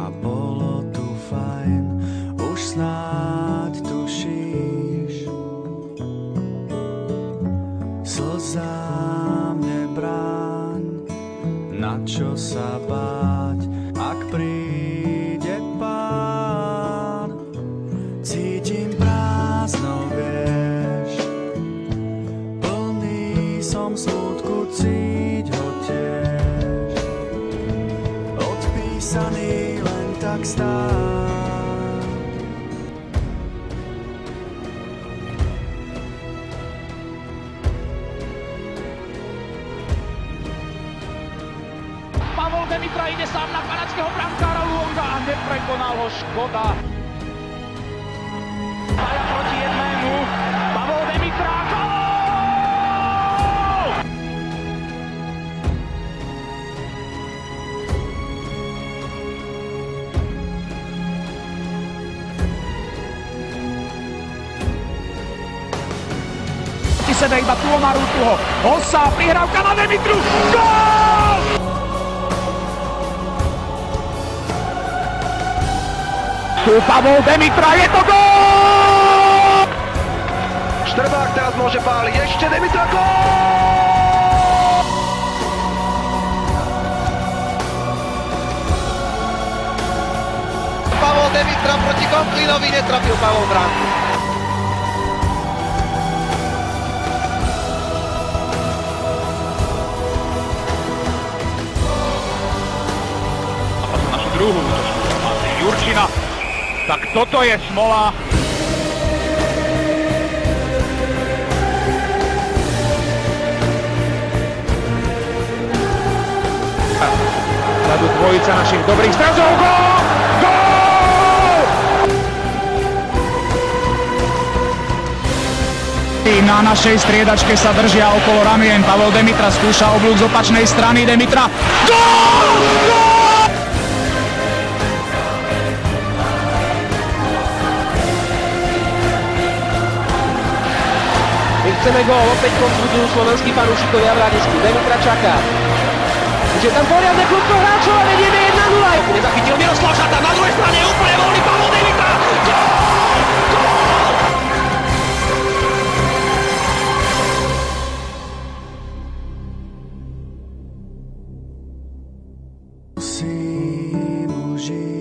a bolo tu fajn, už snáď tušíš. Slzám nebráň, na čo sa báť, ak príde Pán. Cítim prázdno, vieš, plný som smútku, cíť ho tiež. Odpísaný len tak stáť. Pavol Demitra ide sám na kanadského brankára Luonga a neprekonal ho Škoda. Dvaja proti jednému. Pavol Demitra, gól! Proti sebe iba Tuomaru Tuho. Hossa, prihrávka na Demitru. Gól! Tu Pavol Demitra, je to gól! Štrbák teraz môže páliť, ešte Demitra, gól! Pavol Demitra proti Konklinovi, netrafil Pavol bránku. A našu druhú útočku Matej Jurčina. Tak toto je smola. Zadu dvojica našich dobrých strážov. Gól! Gól! Na našej striedačke sa držia okolo ramien. Pavol Demitra skúša oblúk z opačnej strany. Demitra. Gól! Gól! Chceme gól, opäť konzultujú slovenskí fanúšikovia v hľadisku. Demitra čaká. Už je tam poriadne klubko hráčov a vedieme 1-0. Nezachytil Miroslav Žata, na druhej strane je úplne voľný Pavol Demitra. Gól! Gól! Musím užiť